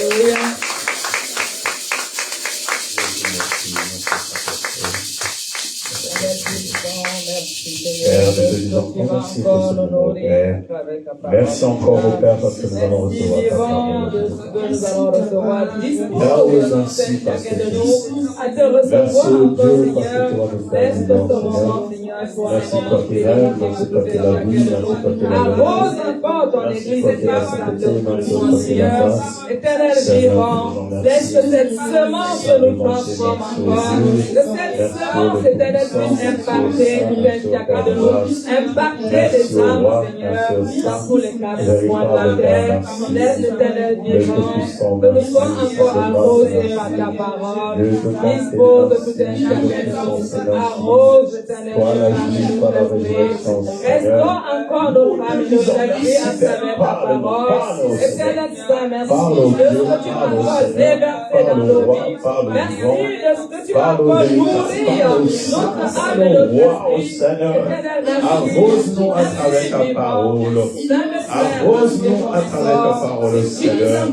Père, nous te disons merci pour ce moment, Père. Merci encore au Père parce que nous allons recevoir ta parole. Garde ainsi parce que tu es. Merci au Dieu parce que tu vas nous faire vivre, Seigneur. Merci pour tes rêves, merci pour tes la vie, merci pour tes la vie. Merci pour tes la sainteté, merci pour tes la grâce. Seigneur, nous te laisse que cette semence nous transforme encore, que cette semence, Seigneur, puisse impacter chacun de nous, impacter les âmes, Seigneur, dans tous les quatre coins de la terre. Laisse l'Éternel vivant, que nous soyons encore arrosés par ta parole. Dispose de tout un chacun de nous, arrose l'Éternel vivant, restons encore nos familles, nos amis à travers ta parole. Éternel Saint, merci de ce que tu vas encore déverser dans nos vies. Merci de ce que tu vas encore nourrir notre âme et notre esprit. Arrose-nous à travers ta parole. Arrose-nous à travers ta parole, Seigneur.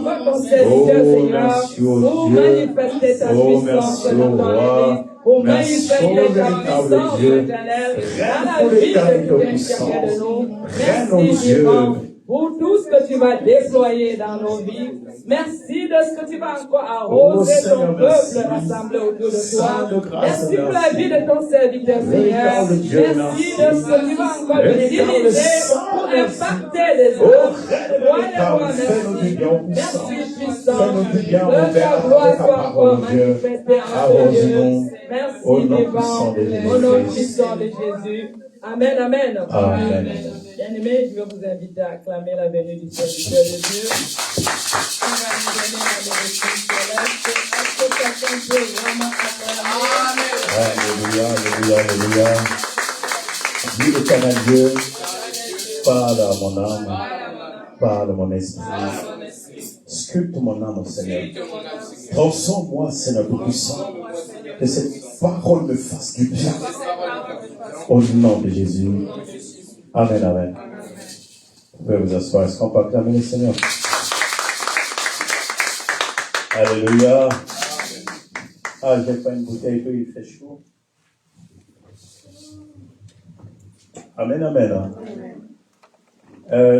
Oh, merci au Dieu. Oh, merci au roi. Merci au véritable Dieu. Règne pour l'éternité puissance. Règne au Dieu. Pour tout ce que tu vas déployer dans nos vies. Merci de ce que tu vas encore arroser ton peuple rassemblé autour de toi. Merci pour la vie de ton serviteur, Seigneur. Merci de ce que tu vas encore utiliser pour impacter les autres. Merci, puissant. Que ta gloire soit encore manifestée en Dieu. Merci, vivant. Au nom puissant de Jésus. Amen, amen. Amen. Bien-aimés, je vais vous inviter à acclamer la venue du serviteur de Dieu. On va nous donner la bénédiction céleste. Est-ce que quelqu'un peut vraiment acclamer? Alléluia, alléluia, alléluia. Dis l'Éternel Dieu, parle à mon âme, parle à mon esprit. Sculpte mon âme, Seigneur. Transforme-moi, Seigneur tout-puissant. Que cette parole me fasse du bien. Au nom de Jésus. Amen, amen. Vous pouvez vous asseoir. Est-ce qu'on peut acclamer le Seigneur? Alléluia. Ah, je n'ai pas une bouteille d'eau, il fait chaud. Amen, amen.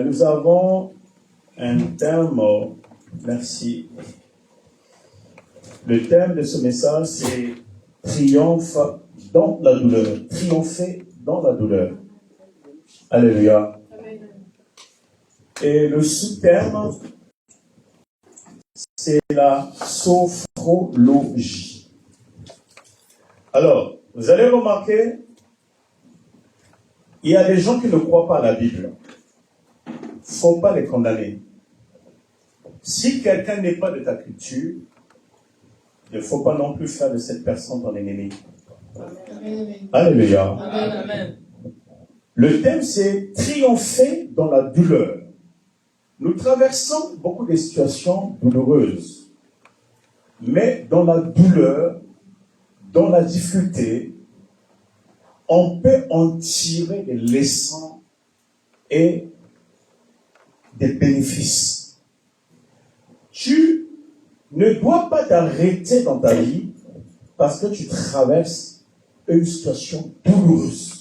Nous avons un thème. Merci. Le thème de ce message, c'est triomphe dans la douleur. Triompher dans la douleur. Alléluia. Et le sous-terme, c'est la sophrologie. Alors, vous allez remarquer, il y a des gens qui ne croient pas à la Bible. Il ne faut pas les condamner. Si quelqu'un n'est pas de ta culture, il ne faut pas non plus faire de cette personne ton ennemi. Alléluia. Amen. Le thème, c'est triompher dans la douleur. Nous traversons beaucoup de situations douloureuses. Mais dans la douleur, dans la difficulté, on peut en tirer des leçons et des bénéfices. Tu ne dois pas t'arrêter dans ta vie parce que tu traverses une situation douloureuse.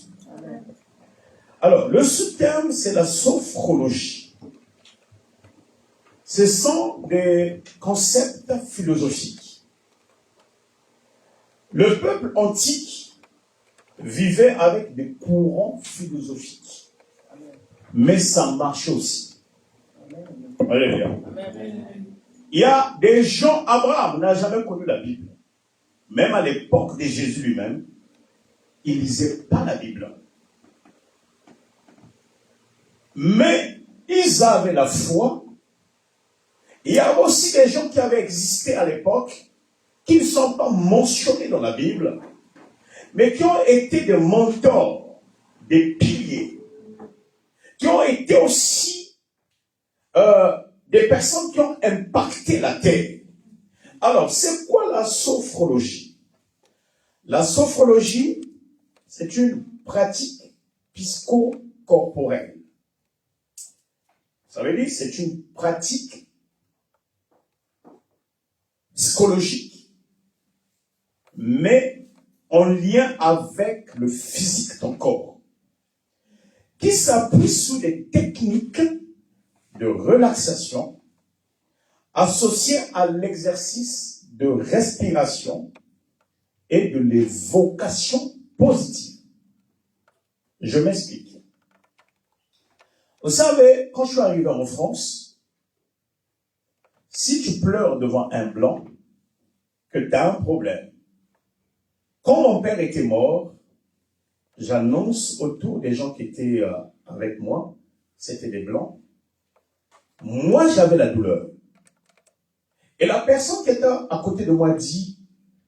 Alors, le sous-terme, c'est la sophrologie. Ce sont des concepts philosophiques. Le peuple antique vivait avec des courants philosophiques. Mais ça marchait aussi. Alléluia. Il y a des gens, Abraham n'a jamais connu la Bible. Même à l'époque de Jésus lui-même, il ne lisait pas la Bible. Mais ils avaient la foi. Il y a aussi des gens qui avaient existé à l'époque, qui ne sont pas mentionnés dans la Bible, mais qui ont été des mentors, des piliers, qui ont été aussi des personnes qui ont impacté la terre. Alors, c'est quoi la sophrologie? La sophrologie, c'est une pratique psychocorporelle. Ça veut dire c'est une pratique psychologique, mais en lien avec le physique de ton corps, qui s'appuie sur des techniques de relaxation associées à l'exercice de respiration et de l'évocation positive. Je m'explique. Vous savez, quand je suis arrivé en France, si tu pleures devant un blanc, que tu as un problème. Quand mon père était mort, j'annonce autour des gens qui étaient avec moi, c'était des blancs. Moi, j'avais la douleur. Et la personne qui était à côté de moi dit,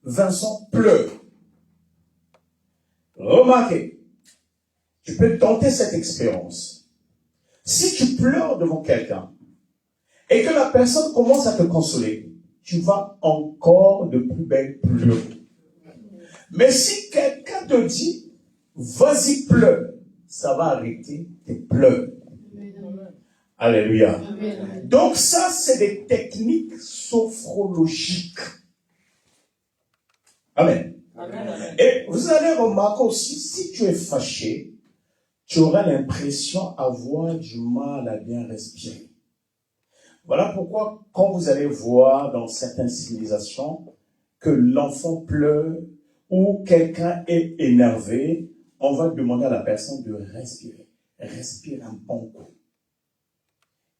Vincent pleure. Remarquez, tu peux tenter cette expérience. Si tu pleures devant quelqu'un et que la personne commence à te consoler, tu vas encore de plus belle pleurer. Mais si quelqu'un te dit, vas-y pleure, ça va arrêter tes pleurs. Alléluia. Amen. Donc ça, c'est des techniques sophrologiques. Amen. Amen. Et vous allez remarquer aussi, si tu es fâché, tu auras l'impression d'avoir du mal à bien respirer. Voilà pourquoi, quand vous allez voir dans certaines civilisations que l'enfant pleure ou quelqu'un est énervé, on va demander à la personne de respirer. Respire un bon coup.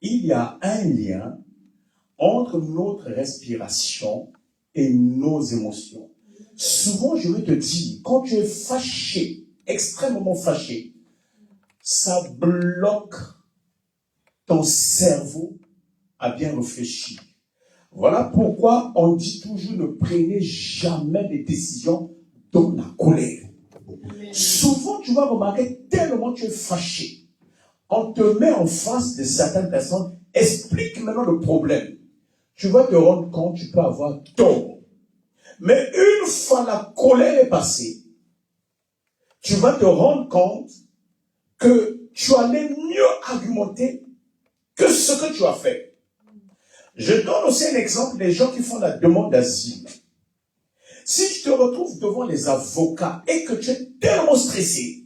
Il y a un lien entre notre respiration et nos émotions. Souvent, je vais te dire, quand tu es fâché, extrêmement fâché, ça bloque ton cerveau à bien réfléchir. Voilà pourquoi on dit toujours ne prenez jamais des décisions dans la colère. Souvent, tu vas remarquer, tellement tu es fâché, on te met en face de certaines personnes, explique maintenant le problème. Tu vas te rendre compte, tu peux avoir tort. Mais une fois la colère est passée, tu vas te rendre compte que tu allais mieux argumenter que ce que tu as fait. Je donne aussi un exemple des gens qui font la demande d'asile. Si tu te retrouves devant les avocats et que tu es tellement stressé,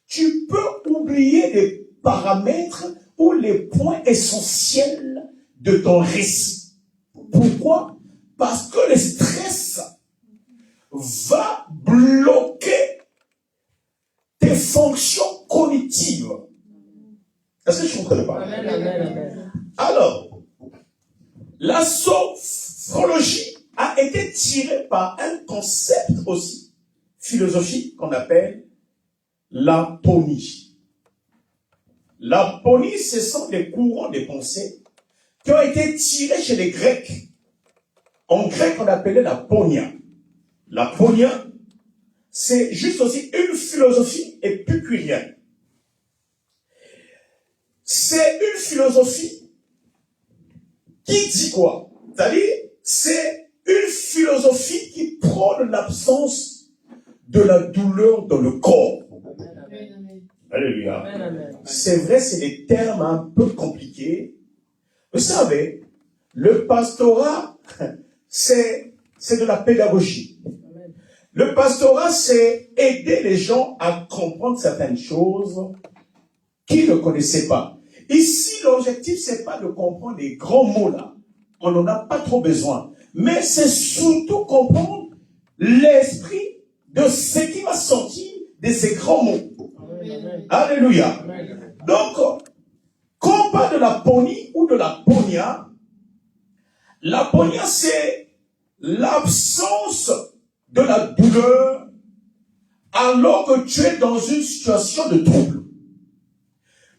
tu peux oublier les paramètres ou les points essentiels de ton récit. Pourquoi? Parce que le stress va bloquer tes fonctions cognitives. Est-ce que je comprends pas? Alors, la sophrologie a été tirée par un concept aussi philosophique qu'on appelle l'aponie. L'aponie, ce sont des courants de pensée qui ont été tirés chez les Grecs. En grec, on appelait la ponia. La ponia, c'est juste aussi une philosophie épicurienne. C'est une philosophie qui dit quoi? C'est-à-dire, c'est une philosophie qui prône l'absence de la douleur dans le corps. Alléluia. C'est vrai, c'est des termes un peu compliqués. Vous savez, le pastorat, c'est de la pédagogie. Le pastorat, c'est aider les gens à comprendre certaines choses qu'ils ne connaissaient pas. Ici, l'objectif, c'est pas de comprendre les grands mots là. On n'en a pas trop besoin. Mais c'est surtout comprendre l'esprit de ce qui va sortir de ces grands mots. Amen. Alléluia. Amen. Donc, quand on parle de la ponie ou de la ponia, c'est l'absence de la douleur alors que tu es dans une situation de trouble.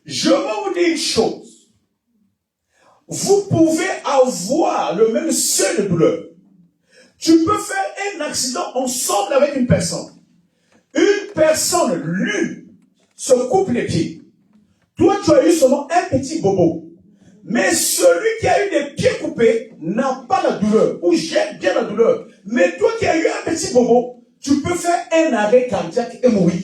Je vais vous dire une chose. Vous pouvez avoir le même seuil de douleur. Tu peux faire un accident ensemble avec une personne. Une personne, l'une, se coupe les pieds. Toi, tu as eu seulement un petit bobo. Mais celui qui a eu des pieds coupés n'a pas la douleur, ou gère bien la douleur. Mais toi qui as eu un petit bobo, tu peux faire un arrêt cardiaque et mourir.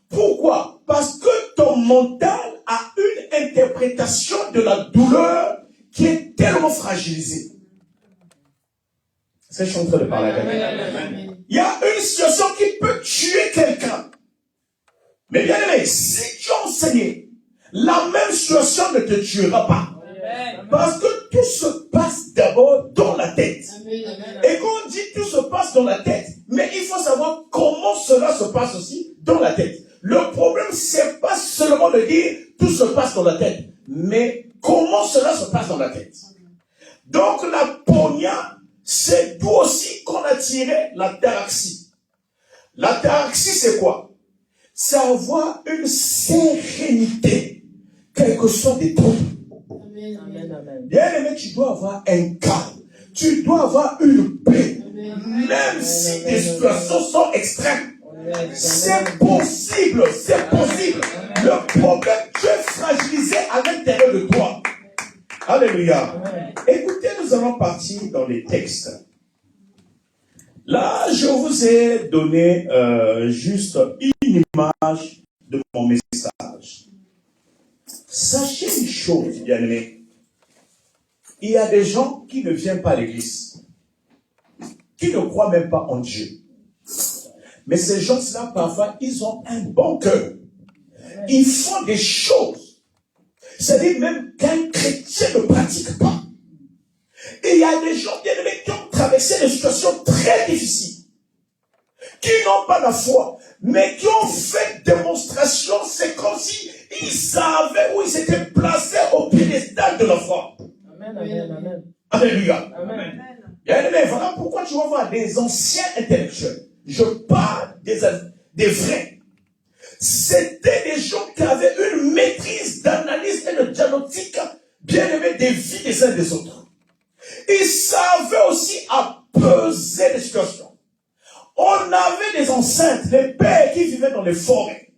Pourquoi? Parce que ton mental a une interprétation de la douleur qui est tellement fragilisée. C'est ce que je suis en train de parler avec vous. Il y a une situation qui peut tuer quelqu'un. Mais bien aimé, si tu as enseigné, la même situation ne te tuera pas. Parce que tout se passe d'abord dans la tête. Et quand on dit tout se passe dans la tête, mais il faut savoir comment cela se passe aussi dans la tête. Le problème, c'est pas seulement de dire tout se passe dans la tête, mais comment cela se passe dans la tête. Donc la poignard, c'est d'où aussi qu'on a tiré la taraxie. La taraxie, c'est quoi? C'est avoir une sérénité, quel que soit des troubles. Bien aimé, tu dois avoir un calme. Tu dois avoir une paix. Même si tes situations sont extrêmes. C'est possible, c'est possible. Le problème, tu es fragilisé à l'intérieur de toi. Alléluia. Écoutez, nous allons partir dans les textes. Là, je vous ai donné juste une image de mon message. Sachez une chose, bien aimé. Il y a des gens qui ne viennent pas à l'église, qui ne croient même pas en Dieu. Mais ces gens-là, parfois, ils ont un bon cœur. Ils font des choses. C'est-à-dire même qu'un chrétien ne pratique pas. Et il y a des gens, bien aimés, qui ont traversé des situations très difficiles, qui n'ont pas la foi, mais qui ont fait démonstration. C'est comme si ils savaient où ils étaient placés au piédestal de la foi. Amen, amen, amen. Alléluia. Amen. Bien aimé, voilà pourquoi tu vas voir des anciens intellectuels. Je parle des vrais. C'était des gens qui avaient une maîtrise d'analyse et de diagnostic, bien aimé, des vies des uns des autres. Ils savaient aussi peser les situations. On avait des enceintes, les pères qui vivaient dans les forêts,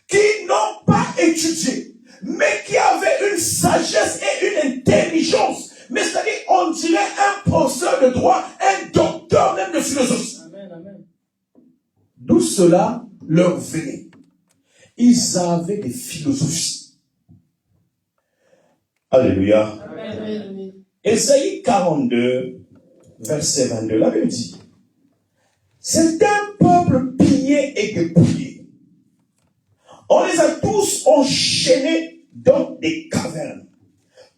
qui n'ont pas étudié, mais qui avaient une sagesse et une intelligence. Mais c'est-à-dire, on dirait un professeur de droit, un docteur même de philosophie. Amen, amen. D'où cela leur venait. Ils avaient des philosophies. Alléluia. Amen. Ésaïe 42, verset 22, la Bible dit, c'est un peuple pillé et dépouillé. On les a tous enchaînés dans des cavernes,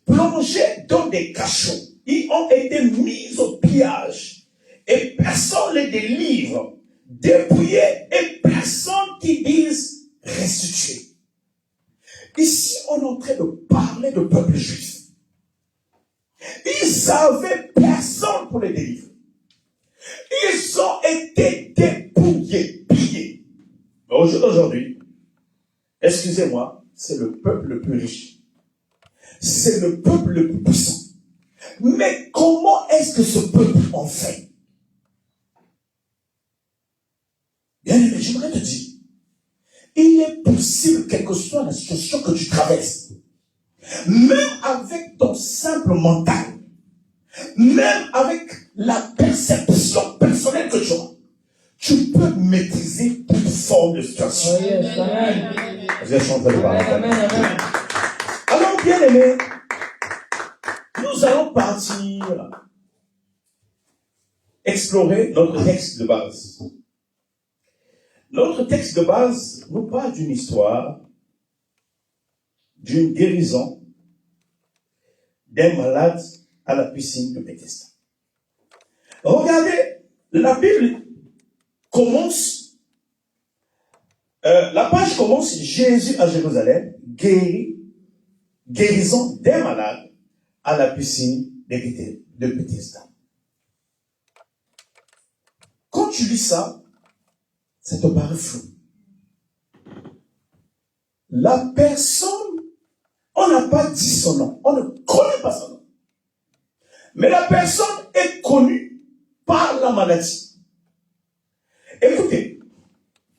plongés dans des cachots. Ils ont été mis au pillage et personne ne les délivre, dépouillés et personne qui dise restituer. Ici, on est en train de parler de peuple juif. Ils n'avaient personne pour les délivrer. Ils ont été dépouillés, pillés. Mais aujourd'hui, excusez-moi, c'est le peuple le plus riche. C'est le peuple le plus puissant. Mais comment est-ce que ce peuple en fait? Bien aimé, j'aimerais te dire, il est possible, quelle que soit la situation que tu traverses, même avec ton simple mental, même avec la perception personnelle que tu as, tu peux maîtriser toute forme de situation. Oh yes, amen. Vous êtes en train de parler. Amen, amen. Alors, bien aimé, nous allons partir explorer notre texte de base. Notre texte de base nous parle d'une histoire, d'une guérison d'un malade à la piscine de Bethesda. Regardez, la Bible commence, la page commence, Jésus à Jérusalem, guérison d'un malade à la piscine de Bethesda. Quand tu lis ça, ça te paraît flou. La personne, on n'a pas dit son nom, on ne connaît pas son nom. Mais la personne est connue par la maladie. Écoutez,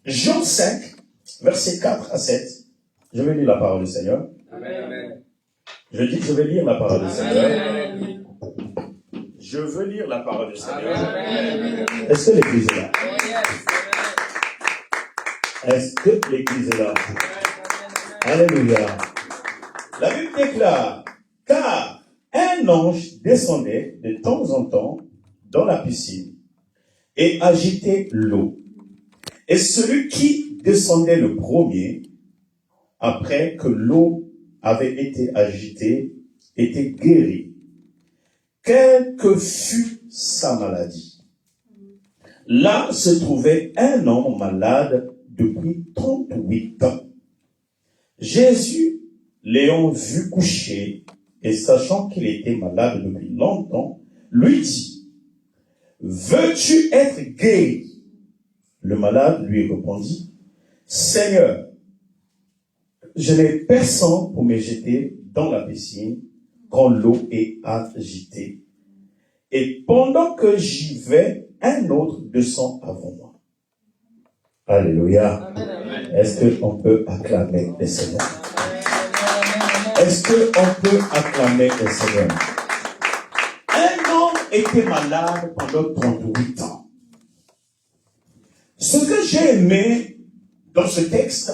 Jean 5, versets 4 à 7, je vais lire la parole du Seigneur. Amen. Je dis, je vais lire la parole du Seigneur. Amen. Je veux lire la parole du Seigneur. Amen. Est-ce que l'église est là? Oh yes, Est-ce que l'église est là? Alléluia. La Bible déclare, car un ange descendait de temps en temps dans la piscine et agitait l'eau. Et celui qui descendait le premier, après que l'eau avait été agitée, était guéri, quelle que fût sa maladie. Là se trouvait un homme malade depuis 38 ans. Jésus, l'ayant vu coucher et sachant qu'il était malade depuis longtemps, lui dit, « Veux-tu être guéri ?» Le malade lui répondit, « Seigneur, je n'ai personne pour me jeter dans la piscine quand l'eau est agitée. Et pendant que j'y vais, un autre descend avant moi. » Alléluia. Amen. Est-ce qu'on peut acclamer le Seigneur? Est-ce qu'on peut acclamer le Seigneur? Un homme était malade pendant 38 ans. Ce que j'ai aimé dans ce texte,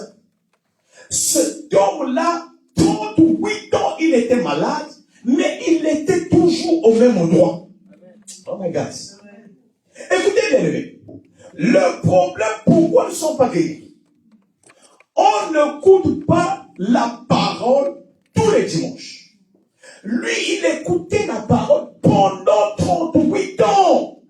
cet homme-là, 38 ans, il était malade, mais il était toujours au même endroit. Oh my God. Écoutez bien aimé. Le problème, pourquoi ils ne sont pas guéris? On n'écoute pas la parole tous les dimanches. Lui, il écoutait la parole pendant 38 ans.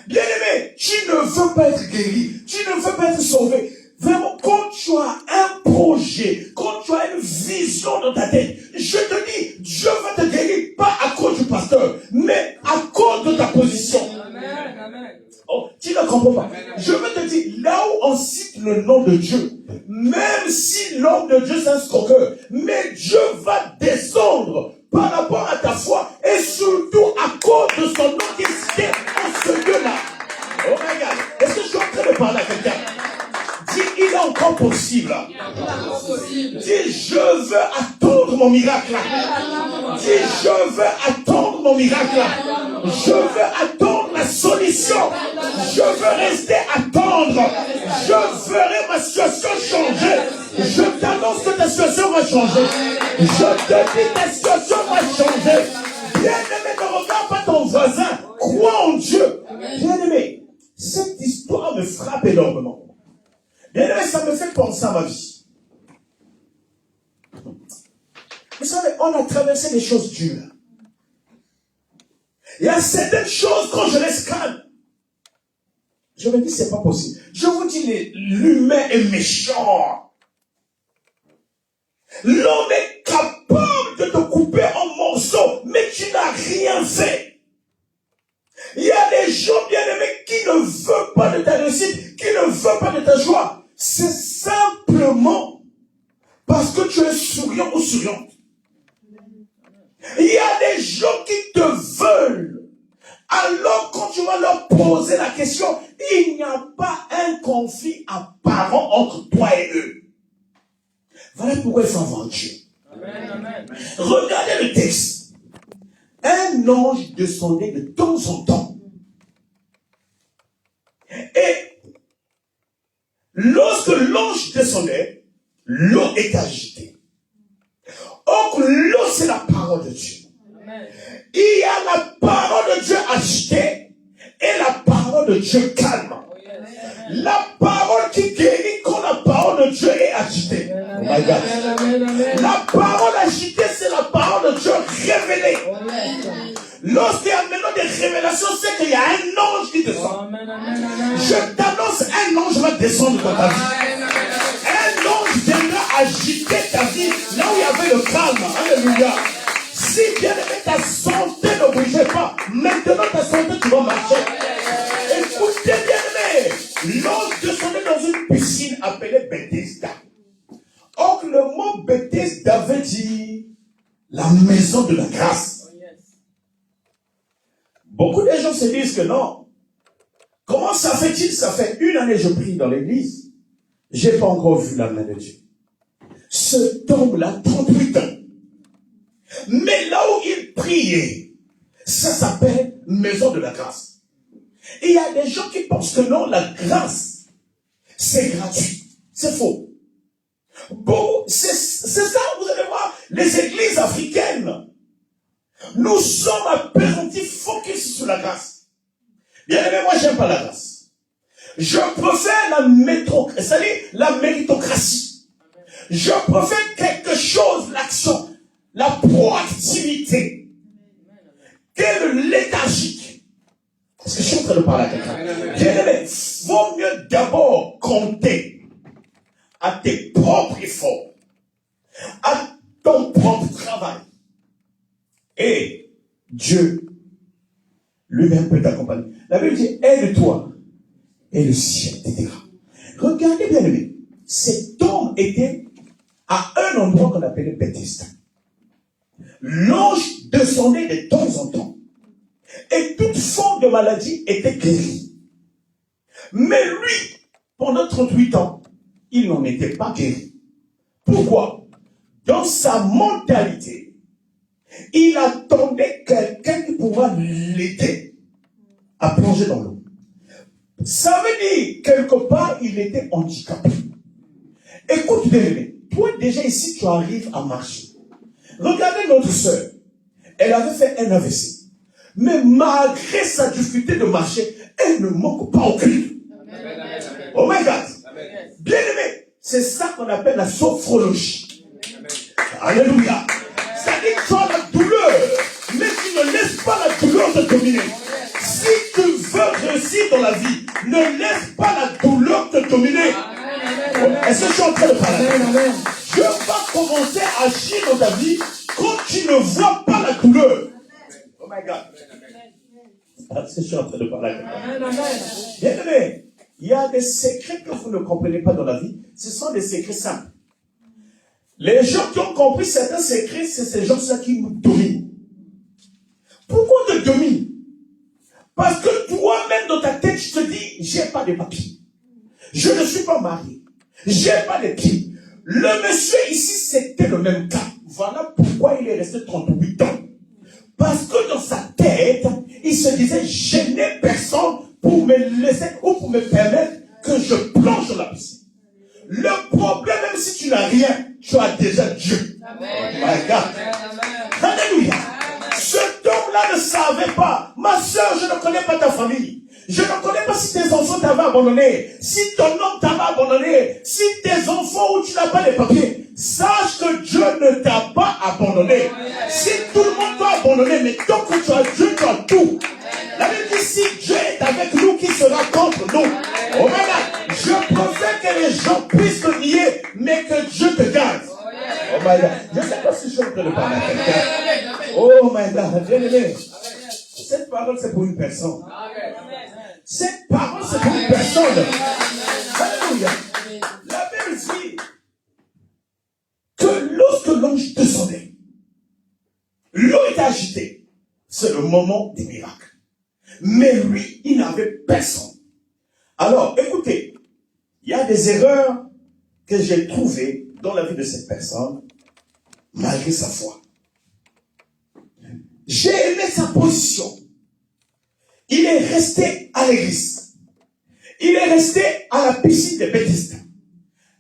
Bien aimé, tu ne veux pas être guéri, tu ne veux pas être sauvé. Vraiment, quand tu as un projet, quand tu as une vision dans ta tête, je te dis, Dieu va te guérir, pas à cause du pasteur, mais à cause de ta position. Amen. Oh, tu ne comprends pas. Je veux te dire, là où on cite le nom de Dieu, même si l'homme de Dieu c'est un scoqueur, mais Dieu va descendre par rapport à ta foi et surtout à cause de son nom qui est cité en ce lieu-là. Oh my God. Est-ce que je suis en train de parler à quelqu'un? Dis, il est encore possible. Dis, je veux attendre mon miracle. Dis, je veux attendre mon miracle. Je veux attendre la solution. Je veux rester attendre. Je verrai ma situation changer. Je t'annonce que ta situation va changer. Je te dis, ta situation va changer. Bien-aimé, ne regarde pas ton voisin. Crois en Dieu. Bien-aimé, cette histoire me frappe énormément. Bien-aimé, ça me fait penser à ma vie. Vous savez, on a traversé des choses dures. Il y a certaines choses, quand je les scanne, je me dis, c'est pas possible. Je vous dis, l'humain est méchant. L'homme est capable de te couper en morceaux, mais tu n'as rien fait. Il y a des gens, bien-aimés, qui ne veulent pas de ta réussite, qui ne veulent pas de ta joie. C'est simplement parce que tu es souriant ou souriante. Il y a des gens qui te veulent. Alors, quand tu vas leur poser la question, il n'y a pas un conflit apparent entre toi et eux. Voilà pourquoi ils sont avant Dieu. Regardez le texte. Un ange descendait de temps en temps. Et lorsque l'ange descendait, l'eau est agitée. Or, l'eau, c'est la parole de Dieu. Amen. Il y a la parole de Dieu agitée et la parole de Dieu calme. Oh, yes. La parole qui guérit quand la parole de Dieu est agitée. Oh my God. La parole agitée, c'est la parole de Dieu révélée. Oh, yes. Lorsqu'il y a maintenant des révélations, c'est qu'il y a un ange qui descend. Je t'annonce, un ange va descendre dans ta vie. Un ange viendra agiter ta vie là où il y avait le calme. Alléluia. Si bien aimé, ta santé ne bougeait pas, maintenant ta santé, tu vas marcher. Écoutez bien aimé, l'ange descendait dans une piscine appelée Bethesda. Or, le mot Bethesda veut dire la maison de la grâce. Beaucoup de gens se disent que non. Comment ça fait-il? Ça fait 1 année que je prie dans l'église. J'ai pas encore vu la main de Dieu. Ce homme-là, 38 ans. Mais là où il priait, ça s'appelle maison de la grâce. Et il y a des gens qui pensent que non, la grâce, c'est gratuit. C'est faux. Bon, c'est ça, vous allez voir, les églises africaines. Nous sommes apprentis focus sur la grâce. Bien aimé, moi j'aime pas la grâce. Je préfère la méritocratie. Je préfère quelque chose, l'action, la proactivité, que le léthargique. Parce que je suis en train de parler à quelqu'un. Bien aimé, vaut mieux d'abord compter à tes propres efforts, à ton propre travail. Et Dieu lui-même peut t'accompagner. La Bible dit, aide-toi et le ciel t'aidera. Regardez bien aimé, cet homme était à un endroit qu'on appelait Bethesda. L'ange descendait de temps en temps. Et toute forme de maladie était guérie. Mais lui, pendant 38 ans, il n'en était pas guéri. Pourquoi? Dans sa mentalité, il attendait quelqu'un qui pourra l'aider à plonger dans l'eau. Ça veut dire, quelque part, il était handicapé. Écoute bien, toi déjà ici, tu arrives à marcher. Regardez notre sœur. Elle avait fait un AVC. Mais malgré sa difficulté de marcher, elle ne manque pas au culte. Oh my God. Bien aimé, c'est ça qu'on appelle la sophrologie. Alléluia. C'est-à-dire que tu as la douleur, mais tu ne laisses pas la douleur te dominer. Si tu veux réussir dans la vie, ne laisse pas la douleur te dominer. Est-ce que je suis en train de parler? Dieu va commencer à agir dans ta vie quand tu ne vois pas la douleur. Oh my God. Est-ce que je suis en train de parler? Bien aimé, il y a des secrets que vous ne comprenez pas dans la vie. Ce sont des secrets simples. Les gens qui ont compris certains secrets, c'est ces gens-là qui nous dominent. Pourquoi on te domine? Parce que toi-même dans ta tête, tu te dis, j'ai pas de papiers. Je ne suis pas marié. J'ai pas de pieds. Le monsieur ici, c'était le même cas. Voilà pourquoi il est resté 38 ans. Parce que dans sa tête, il se disait, je n'ai personne pour me laisser ou pour me permettre que je plonge dans la piscine. Le problème, même si tu n'as rien, tu as déjà Dieu. Regarde. Alléluia. Cet homme-là ne savait pas. Ma soeur, je ne connais pas ta famille. Je ne connais pas si tes enfants t'avaient abandonné. Si ton homme t'avait abandonné. Si tes enfants où tu n'as pas les papiers. Sache que Dieu ne t'a pas abandonné. Si tout le monde t'a abandonné, mais tant que tu as Dieu, tu as tout. La Bible dit, si Dieu est avec nous, qui sera contre nous? Oh my God. Je préfère que les gens puissent te nier, mais que Dieu te garde. Oh my God. Je ne sais pas si je suis en train de parler à quelqu'un. Oh my God. Bien aimé. Cette parole, c'est pour une personne. Cette parole, c'est pour une personne. Alléluia. La Bible dit que lorsque l'ange descendait, l'eau était agitée. C'est le moment des miracles. Mais lui, il n'avait personne. Alors, écoutez, il y a des erreurs que j'ai trouvées dans la vie de cette personne, malgré sa foi. J'ai aimé sa position. Il est resté à l'église. Il est resté à la piscine de Bethesda.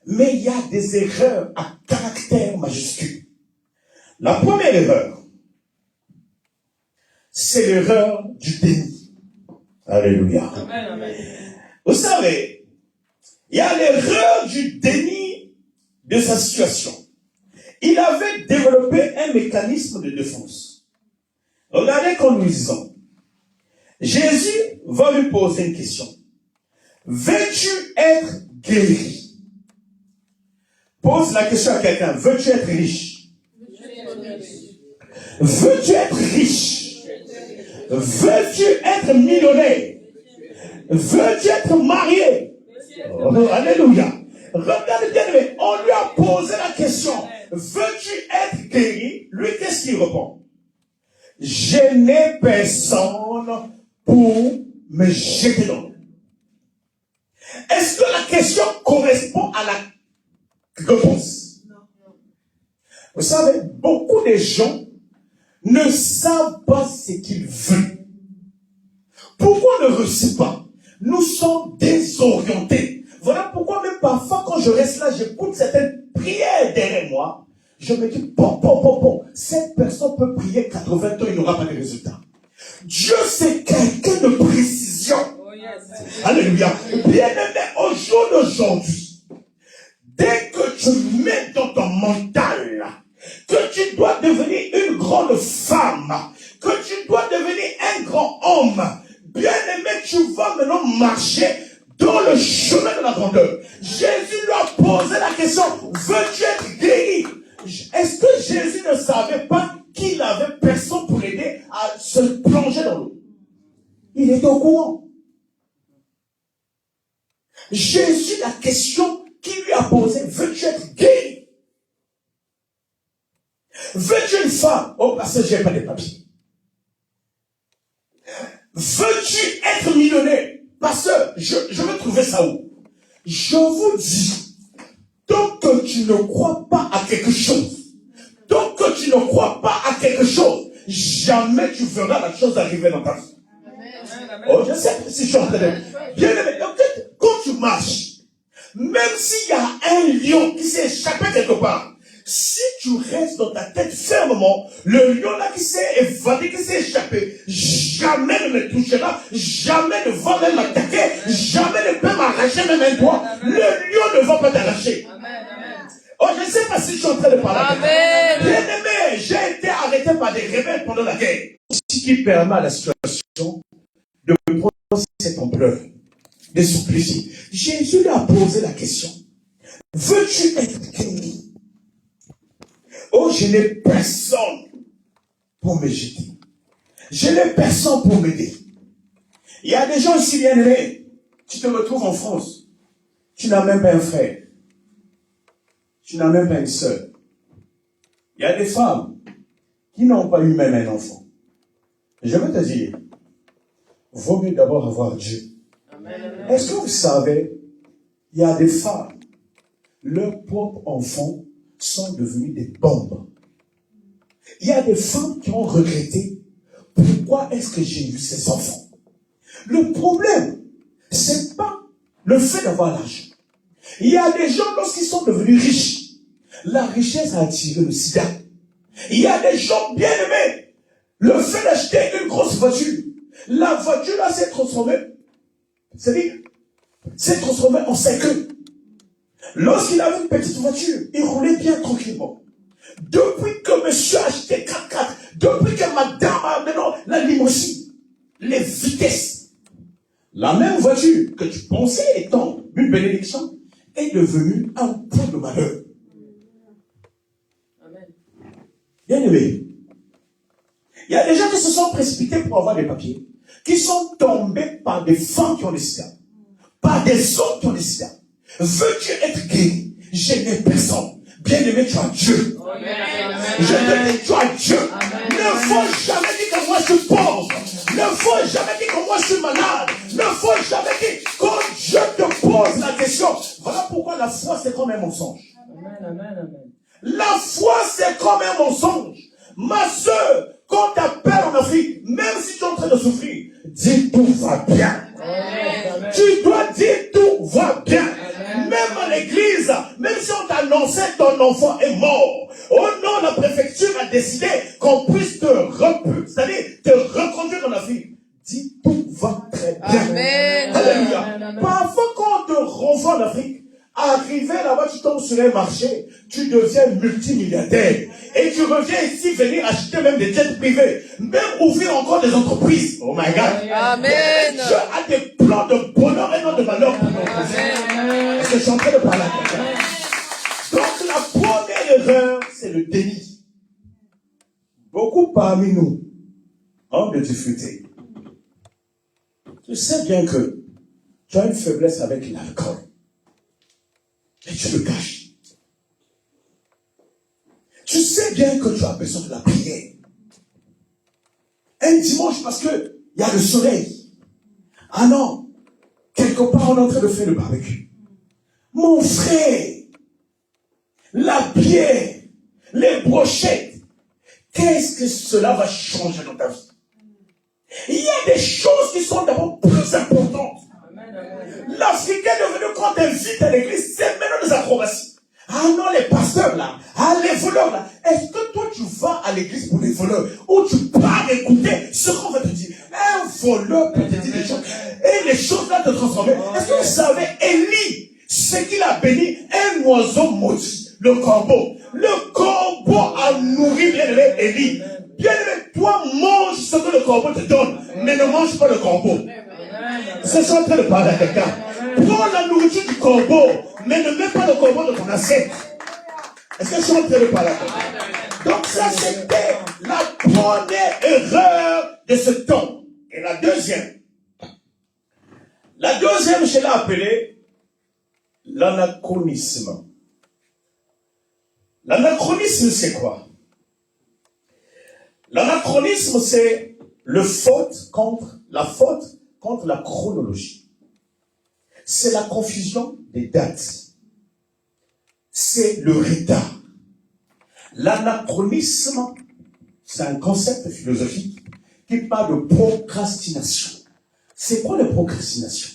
Mais il y a des erreurs à caractère majuscule. La première erreur, c'est l'erreur du déni. Alléluia. Amen, amen. Vous savez, il y a l'erreur du déni de sa situation. Il avait développé un mécanisme de défense. Regardez quand nous lisons. Jésus va lui poser une question. Veux-tu être guéri? Pose la question à quelqu'un. Veux-tu être riche? Veux-tu être riche? Veux-tu être millionnaire? Veux-tu être marié? Oh, alléluia. Regardez bien, on lui a posé la question. Veux-tu être guéri? Lui, qu'est-ce qu'il répond? Je n'ai personne pour me jeter dans l'eau. Est-ce que la question correspond à la réponse? Non. Vous savez, beaucoup de gens ne savent pas ce qu'ils veulent. Pourquoi on ne réussit pas? Nous sommes désorientés. Voilà pourquoi même parfois quand je reste là, j'écoute certaines prières derrière moi, je me dis, bon, cette personne peut prier 80 ans, il n'aura pas de résultat. Dieu, c'est quelqu'un de précision. Oh, yes. Alléluia. Bien-aimé, au jour d'aujourd'hui, dès que tu mets dans ton mental que tu dois devenir une grande femme, que tu dois devenir un grand homme, bien-aimé, tu vas maintenant marcher dans le chemin de la grandeur. Jésus lui a posé la question, veux-tu être guéri? Est-ce que Jésus ne savait pas qu'il avait personne pour l'aider à se plonger dans l'eau? Il était au courant. Jésus, la question qu'il lui a posée, veux-tu être guéri? Veux-tu une femme? Oh, parce que j'ai pas de papiers. Veux-tu être millionnaire? Parce que je veux trouver ça où? Je vous dis, tant que tu ne crois pas à quelque chose, tant que tu ne crois pas à quelque chose, jamais tu verras la chose arriver dans ta vie. Oh, je sais si je suis en train de... Bien aimé, quand tu marches, même s'il y a un lion qui s'est échappé quelque part, si tu restes dans ta tête fermement, le lion là qui s'est évadé, qui s'est échappé, jamais ne me touchera, jamais ne va même m'attaquer, jamais ne peut m'arracher même un doigt. Le lion ne va pas t'arracher. Oh, je ne sais pas si je suis en train de parler. Bien aimé, j'ai été arrêté par des rebelles pendant la guerre. Ce qui permet à la situation de prendre cette ampleur, de supplier. Jésus lui a posé la question. Veux-tu être guéri? Oh, je n'ai personne pour me jeter. Je n'ai personne pour m'aider. Il y a des gens ici bien aimés. Tu te retrouves en France. Tu n'as même pas un frère. Tu n'as même pas une sœur. Il y a des femmes qui n'ont pas eu même un enfant. Je veux te dire, vaut mieux d'abord avoir Dieu. Est-ce que vous savez, il y a des femmes, leurs propres enfants sont devenus des bombes. Il y a des femmes qui ont regretté, pourquoi est-ce que j'ai eu ces enfants? Le problème, c'est pas le fait d'avoir l'argent. Il y a des gens, lorsqu'ils sont devenus riches, la richesse a attiré le sida. Il y a des gens bien aimés, le fait d'acheter une grosse voiture, la voiture là s'est transformée, c'est-à-dire, s'est transformée en 5 queues. Lorsqu'il avait une petite voiture, il roulait bien tranquillement. Depuis que monsieur a acheté 4x4, depuis que madame a maintenant la limousine, les vitesses, la même voiture que tu pensais étant une bénédiction est devenue un point de malheur. Bien aimé, il y a des gens qui se sont précipités pour avoir des papiers, qui sont tombés par des femmes qui ont des sida, par des hommes qui ont des sida. Veux-tu être guéri? Je n'ai personne. Bien aimé, tu as Dieu. Je te dis, tu as Dieu. Ne faut jamais dire que moi je suis pauvre. Ne faut jamais dire que moi je suis malade. Ne faut jamais dire quand Dieu te pose la question. Voilà pourquoi la foi c'est comme un mensonge. La foi c'est comme un mensonge. Ma soeur, quand tu appelles en Afrique, même si tu es en train de souffrir, dis tout va bien. Tu dois dire tout va bien. Même à l'église, même si on t'annonçait ton enfant est mort, oh non, la préfecture a décidé qu'on puisse te reconduire dans la vie. Dis tout va très bien. Amen. Alléluia. Parfois quand on te renvoie en Afrique, arrivé là-bas, tu tombes sur un marché, tu deviens multimilliardaire. Et tu reviens ici venir acheter même des jets privés, même ouvrir encore des entreprises. Oh my God. Amen. Dieu a des plans de bonheur et non de malheur pour nous. Parce que je suis en train de parler à quelqu'un. Donc la première erreur, c'est le déni. Beaucoup parmi nous ont des difficultés. Tu sais bien que tu as une faiblesse avec l'alcool. Et tu le caches. Tu sais bien que tu as besoin de la prière. Un dimanche, parce que il y a le soleil. Ah non, quelque part on est en train de faire le barbecue. Mon frère, la bière, les brochettes, qu'est-ce que cela va changer dans ta vie? Il y a des choses qui sont d'abord plus importantes. L'Africain est devenu, quand elle vit à l'église, c'est maintenant des acrobaties. Ah non, les pasteurs là, ah les voleurs là. Est-ce que toi tu vas à l'église pour les voleurs ou tu pars écouter ce qu'on va te dire? voleur peut te dire des choses. Et les choses là te transformer. Est-ce que vous savez, Élie, ce qu'il a béni, un oiseau maudit, le corbeau. Le corbeau a nourri bien-aimé Élie. Bien-aimé, toi mange ce que le corbeau te donne, mais ne mange pas le corbeau. C'est ça que je suis en train de parler à quelqu'un. Prends la nourriture du corbeau, mais ne mets pas le corbeau dans ton assiette. Est-ce que je suis en train de parler à quelqu'un? Donc ça, c'était la première erreur de ce temps. Et la deuxième, je l'ai appelée l'anachronisme. L'anachronisme, c'est quoi? L'anachronisme, c'est la faute contre la chronologie. C'est la confusion des dates. C'est le retard. L'anachronisme, c'est un concept philosophique qui parle de procrastination. C'est quoi la procrastination?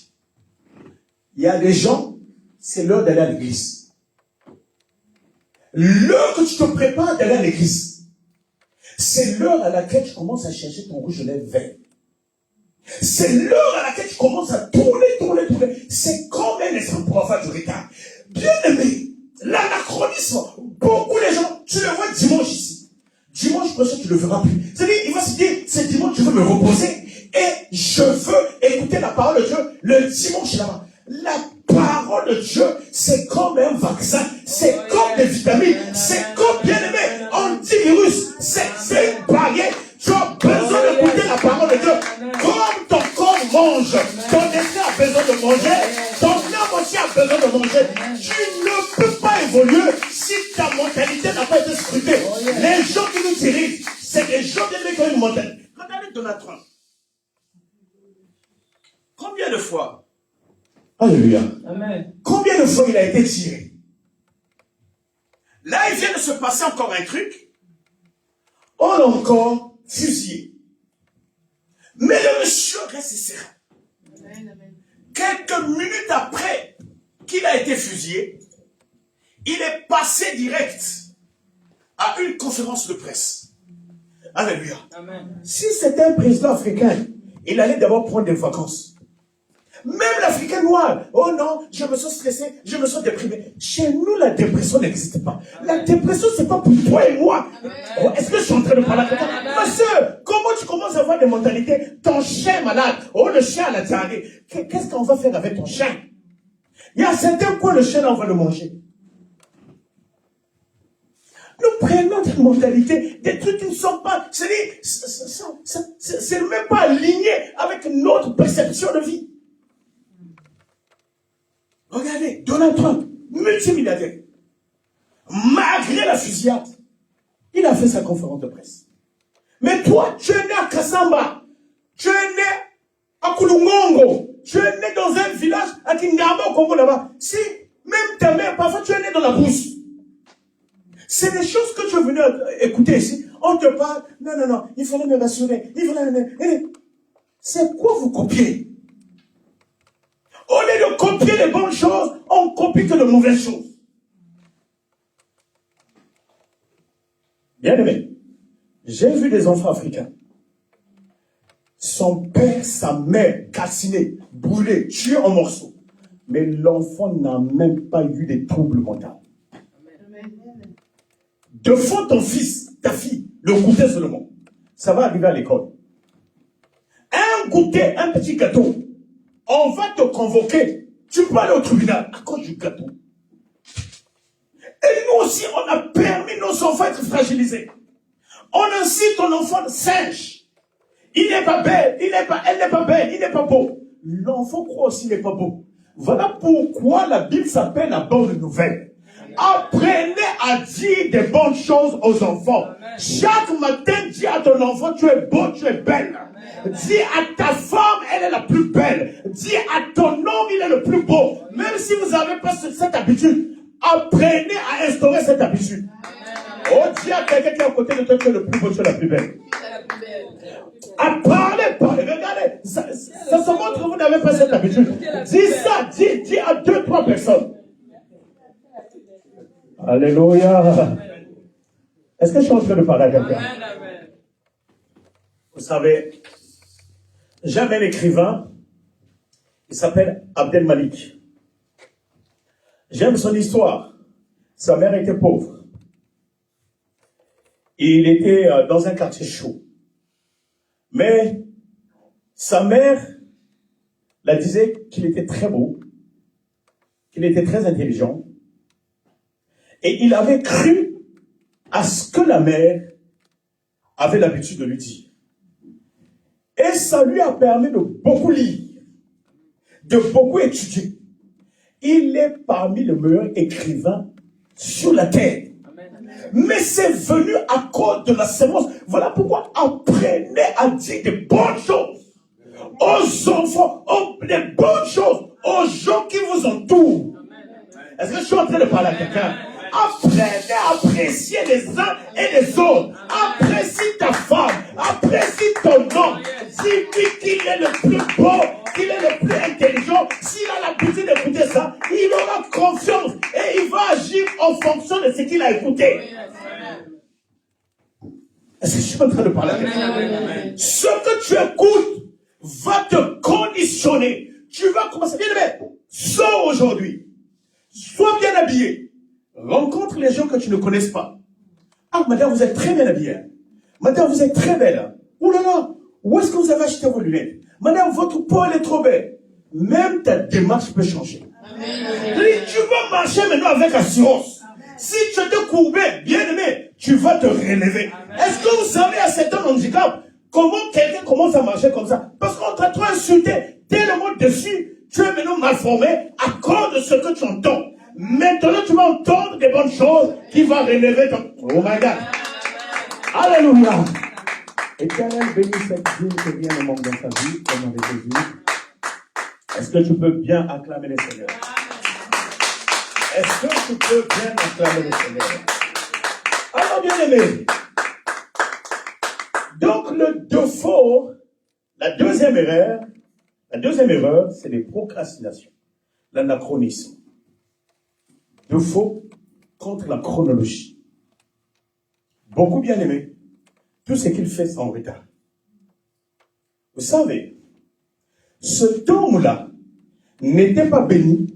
Il y a des gens, c'est l'heure d'aller à l'église. L'heure que tu te prépares d'aller à l'église, c'est l'heure à laquelle tu commences à chercher ton rouge à lèvres vert. C'est l'heure à laquelle tu commences à tourner. C'est comme un esprit pour avoir du retard. Bien aimé, l'anachronisme, beaucoup de gens, tu le vois dimanche ici. Dimanche prochain, tu ne le verras plus. C'est-à-dire, il va se dire, c'est dimanche, je veux me reposer et je veux écouter la parole de Dieu le dimanche là-bas. La parole de Dieu, c'est comme un vaccin, c'est comme des vitamines, c'est comme, bien aimé, antivirus, c'est une barrière. Tu as besoin d'écouter la parole de Dieu. Comme ton corps mange, ton esprit a besoin de manger, ton âme aussi a besoin de manger. Tu ne peux pas évoluer si ta mentalité n'a pas été scrutée. Les gens qui nous dirigent, c'est des gens qui ont une mentalité. Regardez Donald Trump. Combien de fois? Alléluia. Amen. Combien de fois il a été tiré? Là, il vient de se passer encore un truc. On l'a encore fusillé. Mais le monsieur reste serein. Quelques minutes après qu'il a été fusillé, il est passé direct à une conférence de presse. Alléluia. Amen. Si c'était un président africain, il allait d'abord prendre des vacances. Même l'Africain noir, oh non, je me sens stressé, je me sens déprimé. Chez nous, la dépression n'existe pas. La dépression, c'est pas pour toi et moi. Oh, est-ce que je suis en train de parler à quelqu'un? Ma soeur, comment tu commences à avoir des mentalités? Ton chien est malade, oh le chien a la diarrhée. Qu'est-ce qu'on va faire avec ton chien? Il y a certains coins, le chien, là, on va le manger. Nous prenons des mentalités, des trucs qui ne sont pas, c'est même pas aligné avec notre perception de vie. Regardez, Donald Trump, multimilliardaire, malgré la fusillade, il a fait sa conférence de presse. Mais toi, tu es né à Kassamba, tu es né à Kulungongo, tu es né dans un village à Kingamba au Congo là-bas. Si, même ta mère, parfois tu es né dans la brousse. C'est des choses que tu es venu écouter ici. On te parle, non, il fallait me rassurer, c'est quoi vous copiez? Au lieu de copier les bonnes choses, on copie que de mauvaises choses. Bien aimé, j'ai vu des enfants africains. Son père, sa mère, calcinés, brûlés, tués en morceaux. Mais l'enfant n'a même pas eu des troubles mentaux. Devant ton fils, ta fille, le goûter seulement. Ça va arriver à l'école. Un goûter, un petit gâteau. On va te convoquer. Tu peux aller au tribunal à cause du gâteau. Et nous aussi, on a permis nos enfants d'être fragilisés. On incite ton enfant singe. Il n'est pas belle, elle n'est pas belle, il n'est pas beau. L'enfant croit aussi qu'il n'est pas beau. Voilà pourquoi la Bible s'appelle la bonne nouvelle. Apprenez à dire des bonnes choses aux enfants. Chaque matin, dis à ton enfant, tu es beau, tu es belle. Dis à ta femme, elle est la plus belle. Dis à ton homme, il est le plus beau. Même si vous n'avez pas cette habitude, apprenez à instaurer cette habitude. Oh, dis à quelqu'un qui est à côté de toi, tu es le plus beau, tu es la plus belle. À parler. Regardez, ça se montre que vous n'avez pas cette habitude. Dis ça, dis à 2-3 personnes. Alléluia. Est-ce que je suis en train de parler à quelqu'un? Vous savez, J'aime un écrivain, il s'appelle Abdel Malik. J'aime son histoire. Sa mère était pauvre. Il était dans un quartier chaud. Mais sa mère la disait qu'il était très beau, qu'il était très intelligent. Et il avait cru à ce que la mère avait l'habitude de lui dire. Et ça lui a permis de beaucoup lire, de beaucoup étudier. Il est parmi les meilleurs écrivains sur la terre. Mais c'est venu à cause de la sémence. Voilà pourquoi apprenez à dire des bonnes choses aux enfants, des bonnes choses aux gens qui vous entourent. Est-ce que je suis en train de parler à quelqu'un? Apprenez à apprécier les uns et les autres. Apprécie ta femme, apprécie ton homme. Dis-lui qu'il est le plus beau, qu'il est le plus intelligent. S'il a l'habitude d'écouter ça, il aura confiance et il va agir en fonction de ce qu'il a écouté. Est-ce que je suis en train de parler à quelqu'un? Ce que tu écoutes va te conditionner. Tu vas commencer. Bien aimé, sors aujourd'hui. Sois bien habillé. Rencontre les gens que tu ne connaisses pas. Ah, madame, vous êtes très bien habillée. Madame, vous êtes très belle. Ouh là là, où est-ce que vous avez acheté vos lunettes? Madame, votre peau, elle est trop belle. Même ta démarche peut changer. Tu vas marcher maintenant avec assurance. Si tu te courbé, bien aimé, tu vas te relever. Est-ce que vous savez à certains handicaps comment quelqu'un commence à marcher comme ça? Parce qu'on t'a trop insulté, tellement dessus, tu es maintenant mal formé à cause de ce que tu entends. Maintenant, tu vas entendre des bonnes choses qui vont relever ton... Oh my God. Alléluia. Éternel, bénis cette vie qui vient de manque dans ta vie, au nom de Jésus. Est-ce que tu peux bien acclamer le Seigneur? Est-ce que tu peux bien acclamer le Seigneur? Alors, bien aimé. Donc, le défaut, la deuxième erreur, c'est les procrastinations, l'anachronisme. Défaut contre la chronologie. Beaucoup bien aimé, tout ce qu'il fait, c'est en retard. Vous savez, cet homme-là n'était pas béni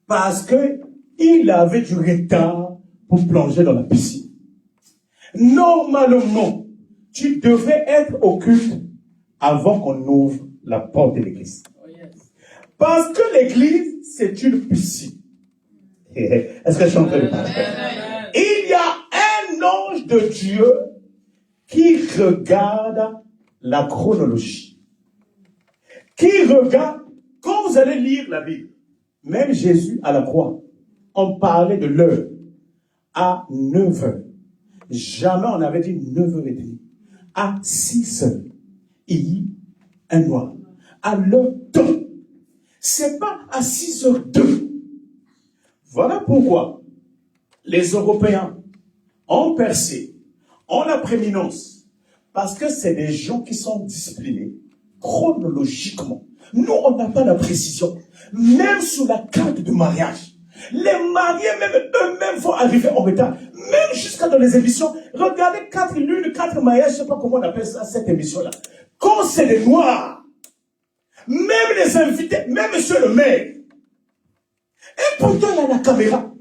parce qu'il avait du retard pour plonger dans la piscine. Normalement, tu devais être au culte avant qu'on ouvre la porte de l'église. Parce que l'église, c'est une piscine. Est-ce que je suis en train de parler? Il y a un ange de Dieu qui regarde la chronologie. Qui regarde, quand vous allez lire la Bible, même Jésus à la croix, on parlait de l'heure à 9 heures. Jamais on avait dit 9h30. À 6 heures, il y a un noir. À l'heure 2. C'est pas à 6h02. Voilà pourquoi les Européens ont percé, ont la prééminence, parce que c'est des gens qui sont disciplinés chronologiquement. Nous, on n'a pas la précision. Même sous la carte de mariage, les mariés, même eux-mêmes, vont arriver en retard. Même jusqu'à dans les émissions, regardez 4 lunes, 4 mariages, je ne sais pas comment on appelle ça, cette émission-là. Quand c'est les noirs, même les invités, même monsieur le maire, et pourtant, il y a la caméra.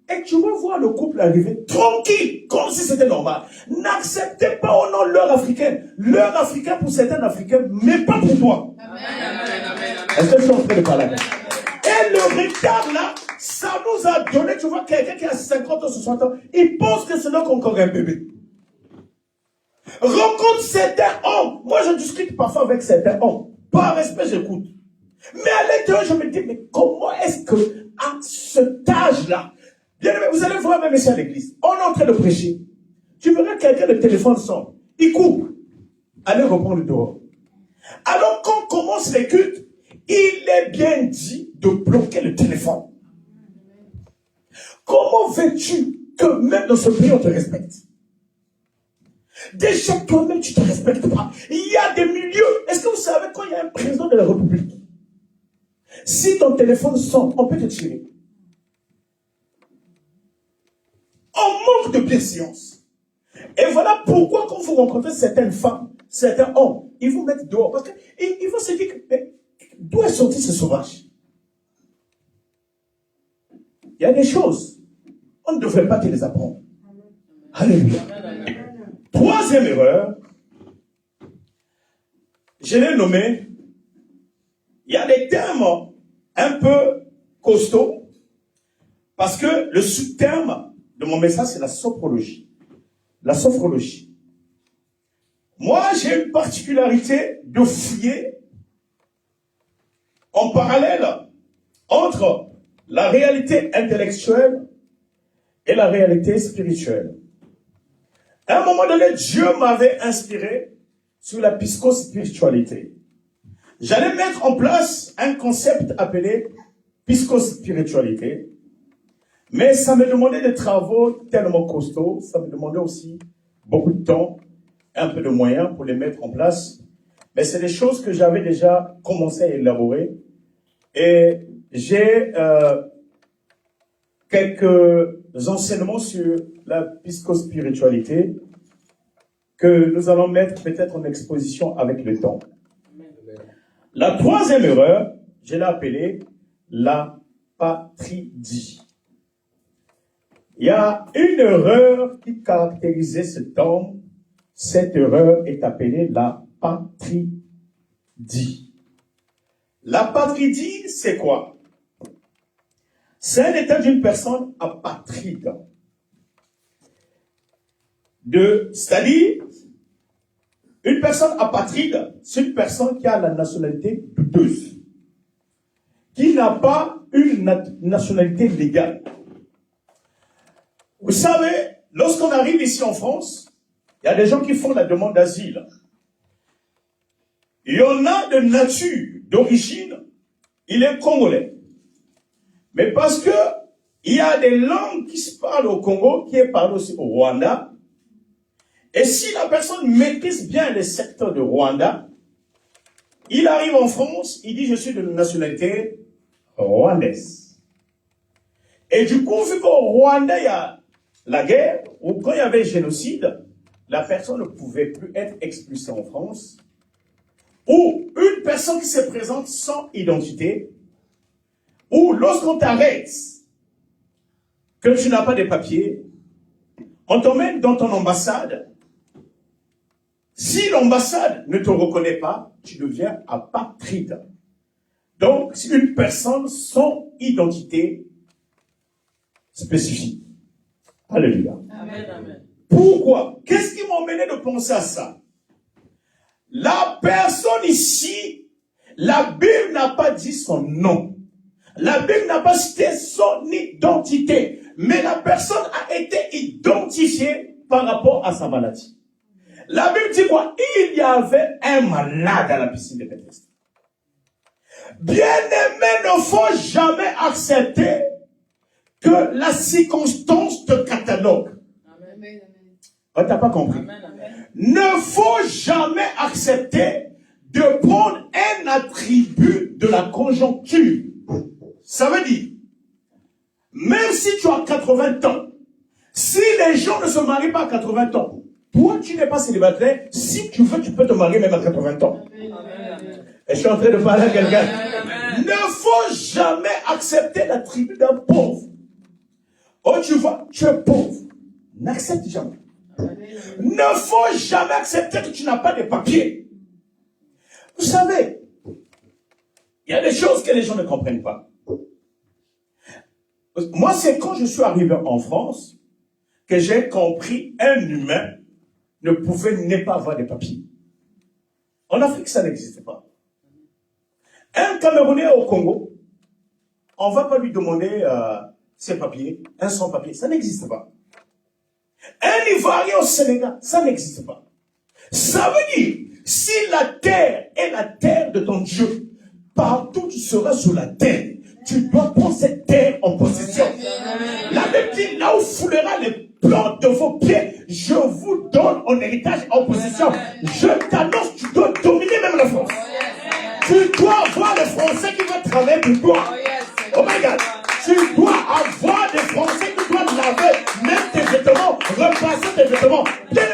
Et tu vas voir le couple arriver tranquille, comme si c'était normal. N'acceptez pas au nom l'heure africaine. L'heure africaine pour certains Africains, mais pas pour toi. Est-ce que je suis en train de parler? Et le retard là, ça nous a donné, tu vois, quelqu'un qui a 50 ans, 60 ans, il pense que c'est là qu'on encore un bébé. Rencontre certains hommes. Moi, je discute parfois avec certains hommes. Par respect, j'écoute. Mais à l'intérieur, je me dis, mais comment est-ce que, à cet âge-là, bien aimé, vous allez voir même ici à l'église, on est en train de prêcher. Tu verras quelqu'un, le téléphone sonne. Il coupe. Allez reprendre dehors. Alors, quand on commence les cultes, il est bien dit de bloquer le téléphone. Comment veux-tu que même dans ce pays, on te respecte? Déjà, toi-même, tu ne te respectes pas. Il y a des milieux. Est-ce que vous savez, quand il y a un président de la République, si ton téléphone sonne, on peut te tirer. On manque de bienséance. Et voilà pourquoi quand vous rencontrez certaines femmes, certains hommes, ils vous mettent dehors. Parce qu'ils vont se dire, d'où est sorti ce sauvage? Il y a des choses, on ne devrait pas te les apprendre. Alléluia. Troisième erreur, je l'ai nommé, il y a des termes un peu costauds, parce que le sous-terme de mon message, c'est la sophrologie. La sophrologie. Moi, j'ai une particularité de fouiller en parallèle entre la réalité intellectuelle et la réalité spirituelle. À un moment donné, Dieu m'avait inspiré sur la psychospiritualité. J'allais mettre en place un concept appelé psychospiritualité, mais ça me demandait des travaux tellement costauds, ça me demandait aussi beaucoup de temps, un peu de moyens pour les mettre en place, mais c'est des choses que j'avais déjà commencé à élaborer, et j'ai quelques enseignements sur la psychospiritualité que nous allons mettre peut-être en exposition avec le temps. La troisième erreur, je l'ai appelée l'apatridie. Il y a une erreur qui caractérisait ce temps. Cette erreur est appelée l'apatridie. L'apatridie, c'est quoi? C'est un état d'une personne apatride. C'est-à-dire, une personne apatride, c'est une personne qui a la nationalité douteuse, qui n'a pas une nationalité légale. Vous savez, lorsqu'on arrive ici en France, il y a des gens qui font la demande d'asile. Il y en a de nature, d'origine, il est congolais. Mais parce que il y a des langues qui se parlent au Congo, qui est parlé aussi au Rwanda, et si la personne maîtrise bien les secteurs de Rwanda, il arrive en France, il dit je suis de nationalité rwandaise. Et du coup, vu qu'au Rwanda, il y a la guerre, ou quand il y avait le génocide, la personne ne pouvait plus être expulsée en France, ou une personne qui se présente sans identité, ou lorsqu'on t'arrête, que tu n'as pas de papiers, on t'emmène dans ton ambassade. Si l'ambassade ne te reconnaît pas, tu deviens apatride. Donc, c'est une personne sans identité spécifique. Alléluia. Amen, amen. Pourquoi? Qu'est-ce qui m'a emmené de penser à ça? La personne ici, la Bible n'a pas dit son nom. La Bible n'a pas cité son identité. Mais la personne a été identifiée par rapport à sa maladie. La Bible dit quoi? Il y avait un malade à la piscine de Bethesda. Bien-aimé, ne faut jamais accepter que la circonstance te catalogue. Amen. Oh, t'as pas compris. Amen. Ne faut jamais accepter de prendre un attribut de la conjoncture. Ça veut dire, même si tu as 80 ans, si les gens ne se marient pas à 80 ans, toi tu n'es pas célibataire, si tu veux, tu peux te marier même à 80 ans. Amen. Et je suis en train de parler à quelqu'un. Ne faut jamais accepter l'attribut d'un pauvre. Oh, tu vois, tu es pauvre. N'accepte jamais. Ne faut jamais accepter que tu n'as pas de papiers. Vous savez, il y a des choses que les gens ne comprennent pas. Moi, c'est quand je suis arrivé en France que j'ai compris un humain ne pas avoir de papiers. En Afrique, ça n'existait pas. Un Camerounais au Congo, on ne va pas lui demander ses papiers, un sans papier, ça n'existe pas. Un Ivoirien au Sénégal, ça n'existe pas. Ça veut dire, si la terre est la terre de ton Dieu, partout tu seras sur la terre, tu dois prendre cette terre en possession. La Bible dit, là où foulera les plantes de vos pieds, je vous donne en héritage en possession. Je t'annonce, tu dois dominer même la France. Tu dois avoir les Français qui vont travailler pour toi. Oh my God. Tu dois avoir des Français qui doivent laver même tes vêtements, repasser tes vêtements. Bien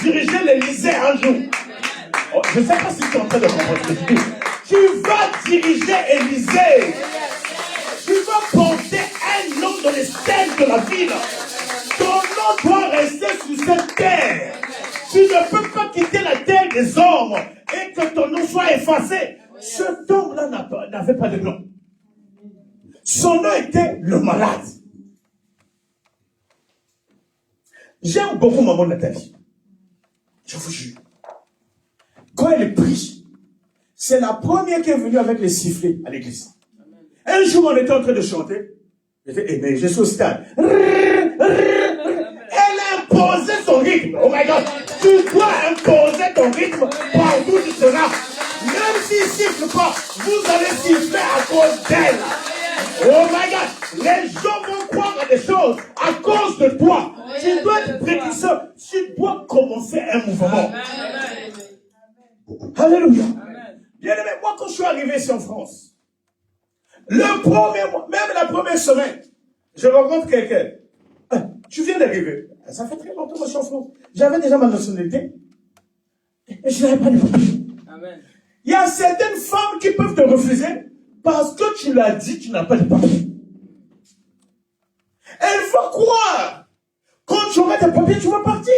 diriger l'Élysée un jour. Oh, je ne sais pas si tu es en train de comprendre ce que je dis. Tu vas diriger l'Élysée. Tu vas porter un nom dans les scènes de la ville. Ton nom doit rester sur cette terre. Tu ne peux pas quitter la terre des hommes et que ton nom soit effacé. Cet homme-là n'avait pas de nom. Son nom était le malade. J'aime beaucoup maman Nathalie. Je vous jure. Quand elle est prise, c'est la première qui est venue avec les sifflets à l'église. Un jour, on était en train de chanter. J'ai fait, mais je suis au stade. Elle a imposé son rythme. Oh my God. Tu dois imposer ton rythme partout où tu seras. Même s'il ne siffle pas, vous allez siffler à cause d'elle. Oh my God. Les gens vont croire à des choses à cause de toi. Tu dois être précurseur. Tu dois commencer un mouvement. Alléluia. Bien aimé, moi quand je suis arrivé ici en France, le premier mois, même la première semaine, je rencontre quelqu'un. Tu viens d'arriver. Ça fait très longtemps que je suis en France. J'avais déjà ma nationalité. Et je n'avais pas de papier. Il y a certaines femmes qui peuvent te refuser parce que tu l'as dit, tu n'as pas de papier. Elle va croire. Quand tu auras tes papiers, tu vas partir.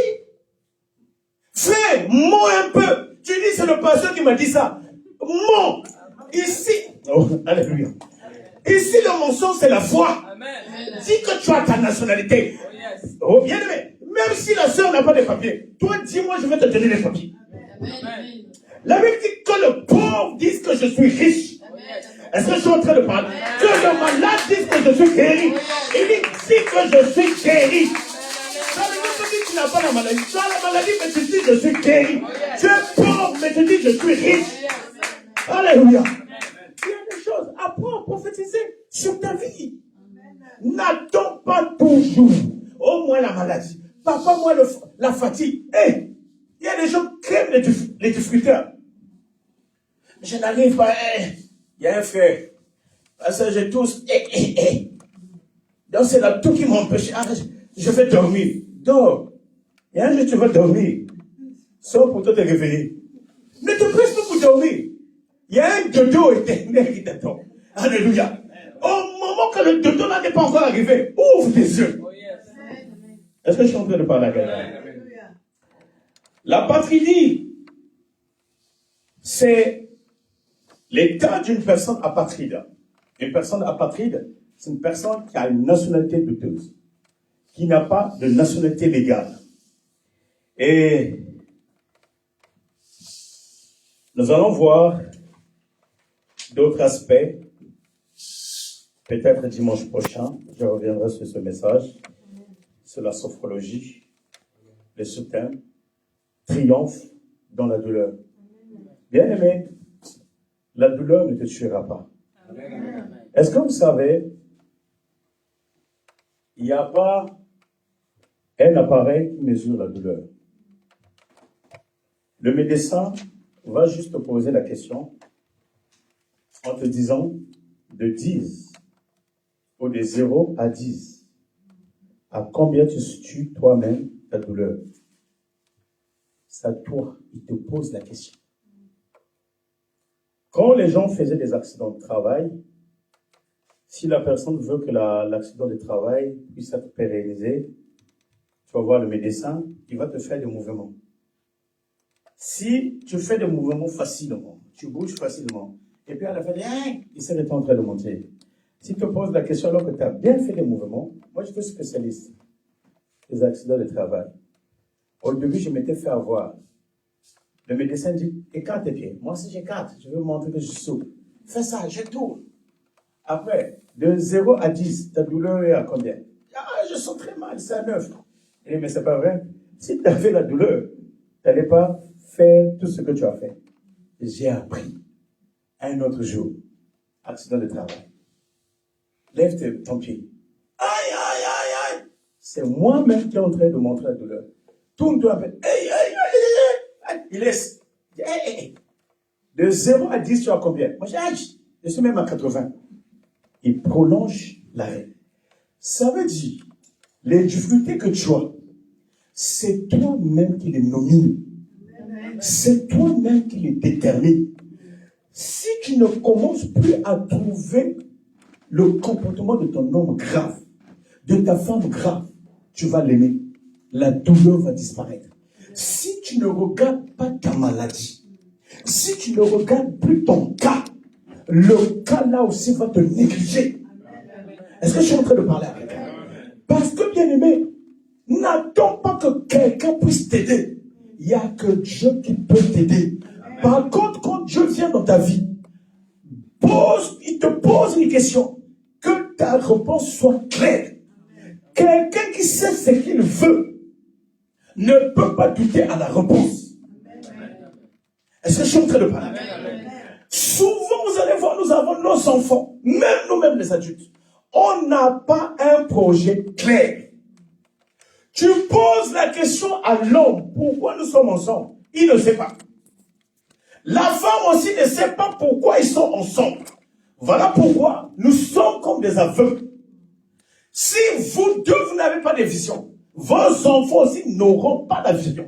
Fais, mens un peu. Tu dis, c'est le pasteur qui m'a dit ça. Mens. Ici, oh, alléluia. Ici, le mensonge, c'est la foi. Amen. Dis que tu as ta nationalité. Oh, yes. Oh, bien aimé. Même si la sœur n'a pas de papiers, toi, dis-moi, je vais te donner les papiers. Amen. La Bible dit que le pauvre dise que je suis riche. Oh, yes. Est-ce que je suis en train de parler? Amen. Que le malade dise que je suis guéri. Il dit que je suis guéri. Ça veut dire que tu n'as pas la maladie. Tu as la maladie, mais tu dis je suis guéri. Oh, yes. Tu es pauvre, mais tu dis je suis riche. Oh, yes. Alléluia. Il y a des choses. Apprends à prophétiser sur ta vie. N'attends pas toujours. Au moins la maladie. Papa, moi la fatigue. Hey, il y a des gens qui crèvent les difficultés. Je n'arrive pas. Il y a un frère. Parce que j'ai tous. Donc c'est là tout qui m'empêche. Je vais dormir. Dors. Et un jour tu vas dormir. Sauf pour toi te réveiller. Ne te presse pas pour dormir. Il y a un dodo éternel qui t'attend. Alléluia. Au moment que le dodo là n'est pas encore arrivé, ouvre tes yeux. Est-ce que je suis en train de parler à quelqu'un? La patrie, c'est l'état d'une personne apatride. Une personne apatride, c'est une personne qui a une nationalité douteuse, qui n'a pas de nationalité légale. Et nous allons voir d'autres aspects. Peut-être dimanche prochain, je reviendrai sur ce message, sur la sophrologie, le soutien, triomphe dans la douleur. Bien aimé, la douleur ne te tuera pas. Est-ce que vous savez, il n'y a pas un appareil qui mesure la douleur. Le médecin va juste te poser la question en te disant de 10 ou de 0 à 10. À combien tu situes toi-même ta douleur? C'est à toi, il te pose la question. Quand les gens faisaient des accidents de travail, si la personne veut que l'accident de travail puisse être pérennisé, tu vas voir le médecin, il va te faire des mouvements. Si tu fais des mouvements facilement, tu bouges facilement, et puis à la fin, il s'est en train de monter. Si tu te poses la question alors que tu as bien fait des mouvements, moi je suis spécialiste des accidents de travail. Au début, je m'étais fait avoir. Le médecin dit, écarte tes pieds. Moi aussi j'écarte, je veux montrer que je souffre. Fais ça, je tourne. Après, de 0 à 10, ta douleur est à combien? Je sens très mal, c'est à 9. Et mais c'est pas vrai. Si tu avais la douleur, tu n'allais pas faire tout ce que tu as fait. J'ai appris. Un autre jour, accident de travail. Lève ton pied. Aïe, aïe, aïe, aïe. C'est moi-même qui est en train de montrer la douleur. Tourne-toi un peu. Aïe, aïe, aïe, aïe. Il laisse. Aïe. De 0 à 10, tu as combien? Moi, je suis même à 80. Il prolonge l'arrêt. Ça veut dire, les difficultés que tu as, c'est toi-même qui les nomine. C'est toi-même qui les détermine. Si tu ne commences plus à trouver le comportement de ton homme grave, de ta femme grave, tu vas l'aimer. La douleur va disparaître. Si tu ne regardes pas ta maladie, si tu ne regardes plus ton cas, le cas là aussi va te négliger. Est-ce que je suis en train de parler à quelqu'un? Parce que, bien aimé, n'attends pas que quelqu'un puisse t'aider. Il n'y a que Dieu qui peut t'aider. Par contre, quand Dieu vient dans ta vie, il te pose une question, que ta réponse soit claire. Quelqu'un qui sait ce qu'il veut ne peut pas douter à la réponse. Est-ce que je suis en train de parler? Souvent, vous allez voir, nous avons nos enfants, même nous-mêmes les adultes. On n'a pas un projet clair. Tu poses la question à l'homme, pourquoi nous sommes ensemble? Il ne sait pas. La femme aussi ne sait pas pourquoi ils sont ensemble. Voilà pourquoi nous sommes comme des aveugles. Si vous deux, vous n'avez pas de vision, vos enfants aussi n'auront pas de vision.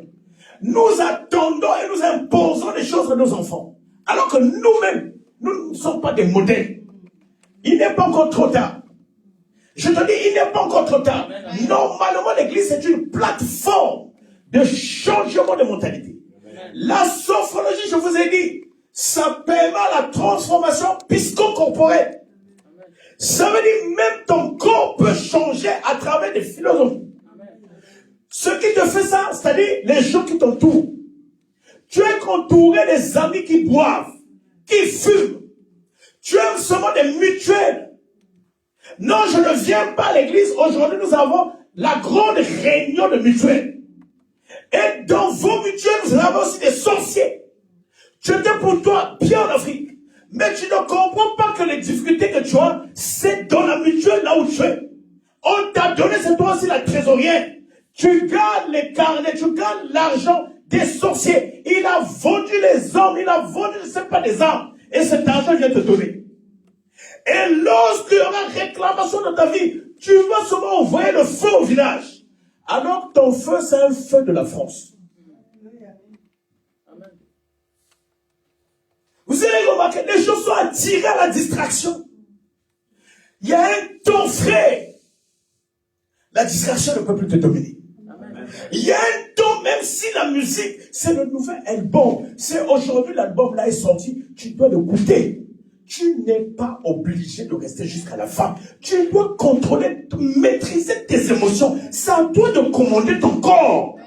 Nous attendons et nous imposons des choses à nos enfants. Alors que nous-mêmes, nous ne sommes pas des modèles. Il n'est pas encore trop tard. Je te dis, il n'est pas encore trop tard. Normalement, l'église, c'est une plateforme de changement de mentalité. La sophrologie, je vous ai dit, ça permet la transformation psychocorporelle. Ça veut dire même ton corps peut changer à travers des philosophies. Ce qui te fait ça, c'est-à-dire les gens qui t'entourent. Tu es entouré des amis qui boivent, qui fument. Tu aimes seulement des mutuelles. Non, je ne viens pas à l'église. Aujourd'hui, nous avons la grande réunion de mutuelles. Et dans vos mutuelles, vous avez aussi des sorciers. Tu étais pour toi bien en Afrique. Mais tu ne comprends pas que les difficultés que tu as, c'est dans la mutuelle là où tu es. On t'a donné, c'est toi aussi la trésorière. Tu gardes les carnets, tu gardes l'argent des sorciers. Il a vendu les hommes, il a vendu, je ne sais pas, des armes. Et cet argent vient te donner. Et lorsqu'il y aura réclamation dans ta vie, tu vas souvent envoyer le feu au village. Alors que ton feu, c'est un feu de la France. Vous allez remarquer, les gens sont attirés à la distraction. Il y a un temps frais. La distraction ne peut plus te dominer. Il y a un temps, même si la musique, c'est le nouvel album, c'est aujourd'hui l'album là est sorti, tu dois l'écouter. Tu n'es pas obligé de rester jusqu'à la fin. Tu dois contrôler, maîtriser tes émotions. C'est à toi de commander ton corps.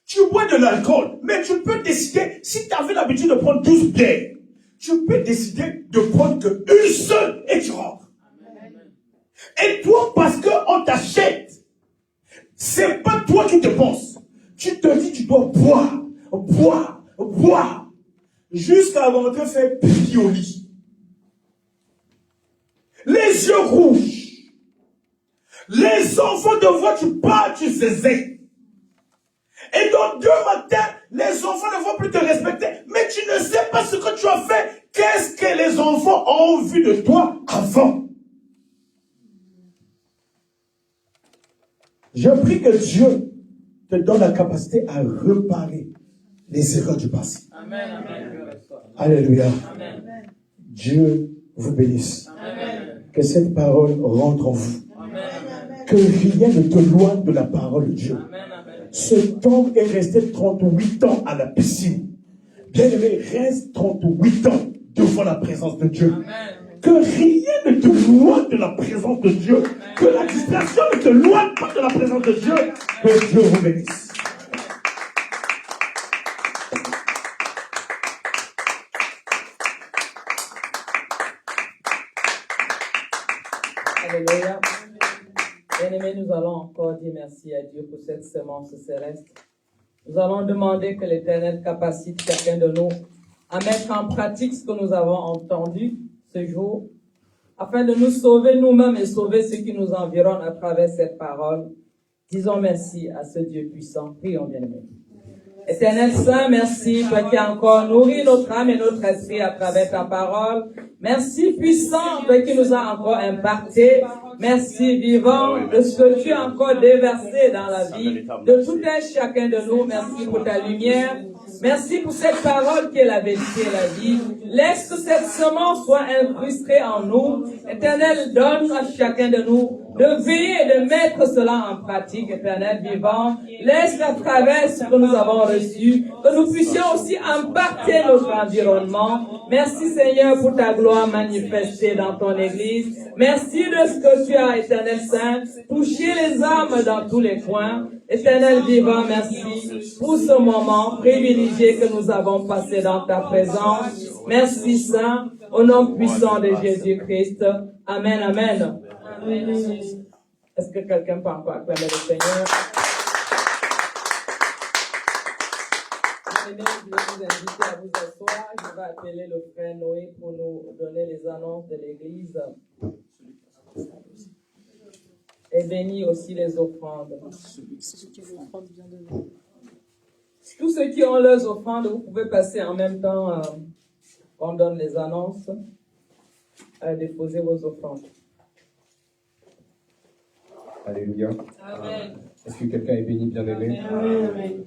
Tu bois de l'alcool, mais tu peux décider, si tu avais l'habitude de prendre 12 bières, tu peux décider de prendre qu'une seule et tu rentres. Et toi, parce qu'on t'achète, c'est pas toi qui te penses. Tu te dis, tu dois boire, boire, boire, jusqu'à rentrer faire pipi au lit. Les yeux rouges. Les enfants te voient, tu parles, tu zézais. Et dans 2 matins, les enfants ne vont plus te respecter. Mais tu ne sais pas ce que tu as fait. Qu'est-ce que les enfants ont vu de toi avant? Je prie que Dieu te donne la capacité à réparer les erreurs du passé. Amen. Alléluia. Amen. Dieu vous bénisse. Amen. Que cette parole rentre en vous. Amen. Que rien ne te loigne de la parole de Dieu. Amen. Cet homme est resté 38 ans à la piscine. Bien-aimé, reste 38 ans devant la présence de Dieu. Amen. Que rien ne te loigne de la présence de Dieu. Amen. Que la distraction ne te loigne pas de la présence de Dieu. Amen. Que Dieu vous bénisse. Alléluia. Bien-aimés, nous allons encore dire merci à Dieu pour cette semence céleste. Nous allons demander que l'Éternel capacite chacun de nous à mettre en pratique ce que nous avons entendu ce jour, afin de nous sauver nous-mêmes et sauver ceux qui nous environnent à travers cette parole. Disons merci à ce Dieu puissant. Prions, bien-aimés. Éternel Saint, merci, toi qui as encore nourri notre âme et notre esprit à travers ta parole. Merci puissant, toi qui nous as encore impacté. Merci, vivant, de ce que tu as encore déversé dans la vie de tout un chacun de nous. Merci pour ta lumière. Merci pour cette parole qui est la vérité et la vie. Laisse que cette semence soit incrustée en nous. Éternel, donne à chacun de nous de veiller et de mettre cela en pratique, Éternel vivant. Laisse à travers ce que nous avons reçu, que nous puissions aussi impacter notre environnement. Merci Seigneur pour ta gloire manifestée dans ton Église. Merci de ce que tu as, Éternel Saint, touché les âmes dans tous les coins. Éternel vivant, merci pour ce moment privilégié que nous avons passé dans ta présence. Merci Saint, au nom puissant de Jésus-Christ. Amen, amen. Est-ce que quelqu'un peut encore acclamer le Seigneur? Je vais vous inviter à vous asseoir. Je vais appeler le frère Noé pour nous donner les annonces de l'Église. Et bénir aussi les offrandes. Tous ceux qui ont leurs offrandes, vous pouvez passer en même temps qu'on donne les annonces à déposer vos offrandes. Alléluia. Amen. Est-ce que quelqu'un est béni, bien-aimé? Amen.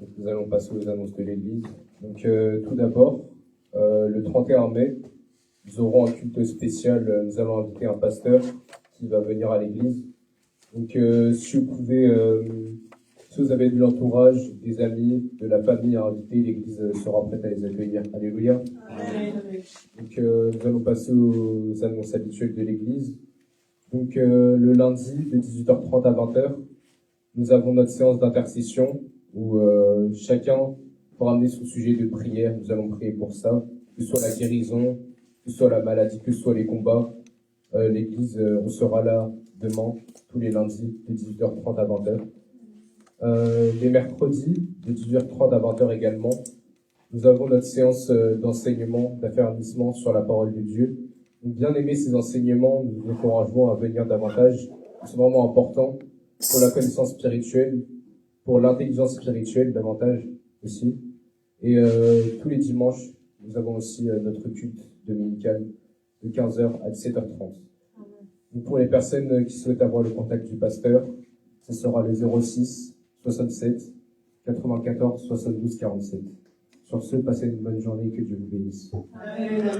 Donc, nous allons passer aux annonces de l'Église. Donc, tout d'abord, le 31 mai, nous aurons un culte spécial. Nous allons inviter un pasteur qui va venir à l'Église. Donc, si vous pouvez, si vous avez de l'entourage, des amis, de la famille à inviter, l'Église sera prête à les accueillir. Alléluia. Amen. Donc, nous allons passer aux annonces habituelles de l'Église. Donc, le lundi, de 18h30 à 20h, nous avons notre séance d'intercession où chacun pourra amener son sujet de prière. Nous allons prier pour ça, que ce soit la guérison, que ce soit la maladie, que ce soit les combats. L'Église, on sera là demain, tous les lundis, de 18h30 à 20h. Les mercredis, de 18h30 à 20h également, nous avons notre séance d'enseignement, d'affermissement sur la parole de Dieu. Donc, bien aimer ces enseignements, nous vous encourageons à venir davantage. C'est vraiment important pour la connaissance spirituelle, pour l'intelligence spirituelle davantage aussi. Et tous les dimanches, nous avons aussi notre culte dominical de 15h à 17h30. Donc, pour les personnes qui souhaitent avoir le contact du pasteur, ce sera le 06 67 94 72 47. Sur ce, passez une bonne journée et que Dieu vous bénisse. Amen.